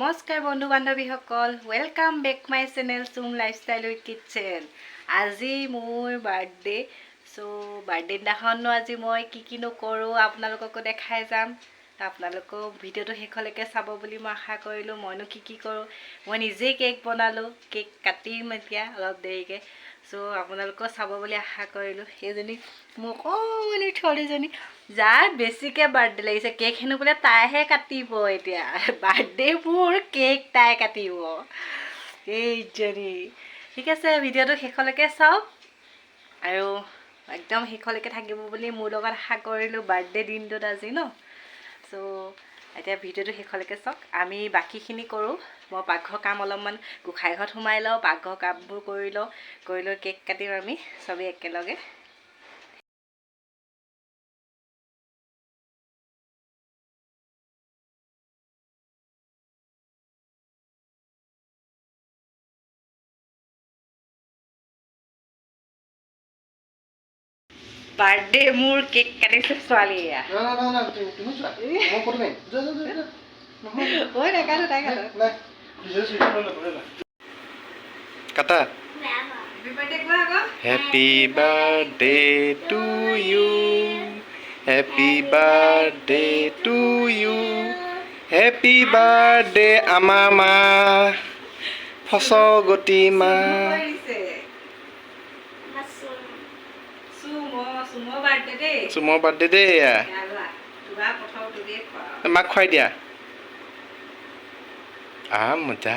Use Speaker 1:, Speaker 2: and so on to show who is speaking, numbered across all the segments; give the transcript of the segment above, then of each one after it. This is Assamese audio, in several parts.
Speaker 1: নমস্কাৰ বন্ধু বান্ধৱীসকল, welcome back my channel Chum lifestyle with kitchen. আজি মোৰ বাৰ্থডে। বাৰ্থডে দিনাখনো আজি মই কিনো কৰোঁ আপোনালোককো দেখাই যাম। আপোনালোকেও ভিডিঅ'টো শেষলৈকে চাব বুলি মই আশা কৰিলোঁ। মইনো কি কৰোঁ, মই নিজেই কেক বনালোঁ, কেক কাটিম এতিয়া অলপ দেৰিকৈ। আপোনালোকেও চাব বুলি আশা কৰিলোঁ। সেইজনী মোৰ অকণমানি ছোৱালীজনী, যাৰ বেছিকৈ বাৰ্থডে লাগিছে, কেক হেনো বোলে তাইহে কাটিব এতিয়া। বাৰ্থডে মোৰ, কেক তাই কাটিব এইজনী। ঠিক আছে, ভিডিঅ'টো শেষলৈকে চাওক আৰু একদম শেষলৈকে থাকিব বুলি মোৰ লগত আশা কৰিলোঁ বাৰ্থডে দিনটোত আজি ন। এতিয়া ভিডিঅ'টো শেষলৈকে চাওক। আমি বাকীখিনি কৰোঁ। মই পাকঘৰ কাম অলপমান গোঁসাই ঘৰত সোমাই লওঁ, পাকঘৰ কামবোৰ কৰি লৈ কেক কাটিম আমি চবেই একেলগে। বাৰ্থডে মোৰ, কেক কাটিছে ছোৱালী।
Speaker 2: কাটা। Happy birthday to you, happy birthday to you, happy birthday আমাৰ মা ফচগতি মা। চুমৰ বাৰ্থডে দেই। মাক খুৱাই দিয়া। মজা।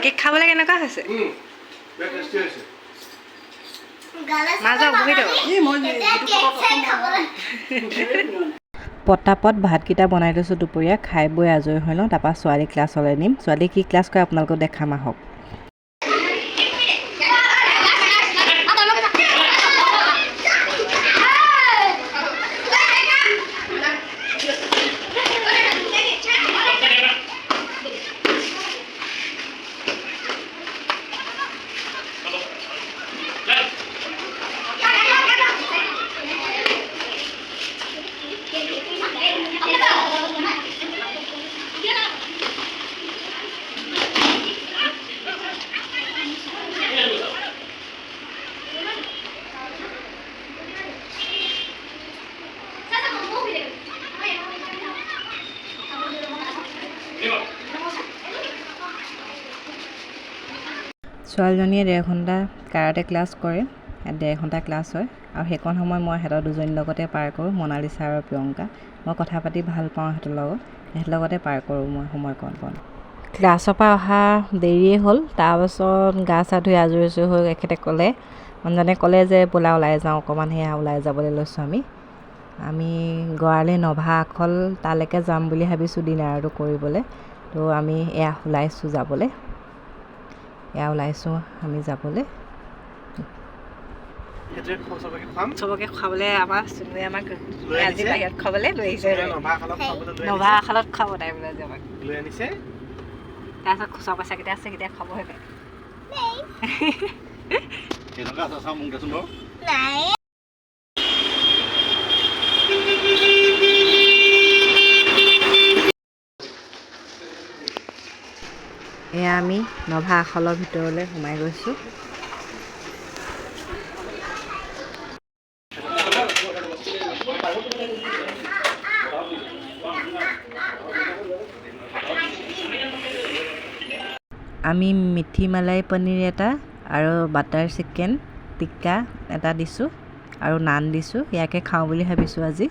Speaker 1: কেক খাবলৈ কেনেকুৱা হৈছে? পটাপট ভাতকেইটা বনাই লৈছোঁ দুপৰীয়া, খাই বৈ আজৰি হৈ লওঁ। তাৰপৰা ছোৱালী ক্লাছলৈ নিম। ছোৱালী কি ক্লাছ কৰে আপোনালোকক দেখাম আহক। ছোৱালীজনীয়ে 1.5 ঘণ্টা কাৰাটে ক্লাছ কৰে, 1.5 ঘণ্টা ক্লাছ হয়। আৰু সেইকণ সময় মই সিহঁতৰ দুজনীৰ লগতে পাৰ কৰোঁ, মনালিছা আৰু প্ৰিয়ংকা। মই কথা পাতি ভাল পাওঁ সিহঁতৰ লগত, সিহঁতৰ লগতে পাৰ কৰোঁ মই সময়কণ। ক্লাছৰ পৰা অহা দেৰিয়ে হ'ল। তাৰপাছত গা চা ধুই আজৰি হৈ এখেতে মানুহজনে ক'লে যে ব'লা ওলাই যাওঁ অকণমান। সেয়া ওলাই যাবলৈ লৈছোঁ আমি গড়ালি নভা আখল তালৈকে যাম বুলি ভাবিছোঁ ডিনাৰটো কৰিবলৈ। আমি ওলাইছোঁ যাবলৈ। আমি যাবলৈ চবকে খুৱাবলৈ আমাৰ চুনুৱে আমাক আজি বাহিৰত খুৱাবলৈ লৈ আহিছে। নভা আখলত খুৱাব তাই বোলে আজি আমাক লৈ আনিছে। তাৰপিছত খুচৰা পইচাকেইটা আছে, কেতিয়া খাব হয় আমি নভা আখলৰ ভিতৰলৈ সোমাই গৈছোঁ। আমি মিঠি মালাই পনীৰ এটা আৰু বাটাৰ চিকেন টিক্কা এটা দিছোঁ আৰু নান দিছোঁ। ইয়াকে খাওঁ বুলি ভাবিছোঁ আজি।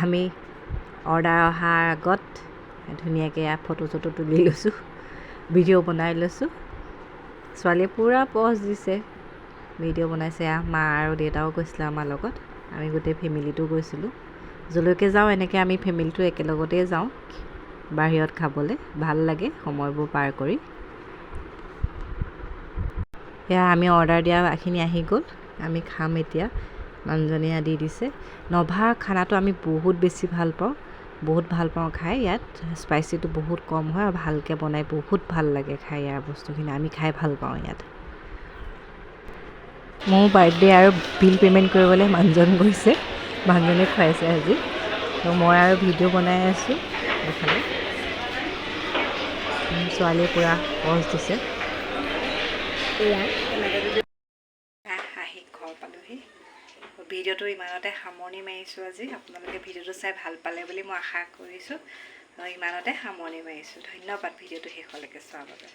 Speaker 1: আমি অৰ্ডাৰ অহাৰ আগত ধুনীয়াকৈ ফটো চটো তুলি লৈছোঁ, ভিডিঅ' বনাই লৈছোঁ। ছোৱালীয়ে পূৰা প'জ দিছে, ভিডিঅ' বনাইছে। মা আৰু দেউতাও গৈছিলে আমাৰ লগত, আমি গোটেই ফেমিলিটো গৈছিলোঁ। যলৈকে যাওঁ এনেকৈ আমি ফেমিলিটো একেলগতেই যাওঁ। বাহিৰত খাবলৈ ভাল লাগে সময়বোৰ পাৰ কৰি। এয়া আমি অৰ্ডাৰ দিয়াখিনি আহি গ'ল, আমি খাম এতিয়া। মানুহজনীয়ে দি দিছে। নভাৰ খানাটো আমি বহুত বেছি ভাল পাওঁ খাই। ইয়াত স্পাইচিটো বহুত কম হয় আৰু ভালকৈ বনাই, বহুত ভাল লাগে খাই ইয়াৰ বস্তুখিনি, আমি খাই ভাল পাওঁ ইয়াত। মোৰ বাৰ্থডে আৰু বিল পে'মেণ্ট কৰিবলৈ মানুহজন গৈছে, মানুহজনে খুৱাইছে আজি। তো মই আৰু ভিডিঅ' বনাই আছোঁ এইফালে। ছোৱালীয়ে পূৰা পজ দিছে। আহি ঘৰ পালোহি। ভিডিঅ'টো ইমানতে সামৰণি মাৰিছোঁ আজি। আপোনালোকে ভিডিঅ'টো চাই ভাল পালে বুলি মই আশা কৰিছোঁ। ইমানতে সামৰণি মাৰিছোঁ। ধন্যবাদ ভিডিঅ'টো শেষলৈকে চোৱাৰ বাবে।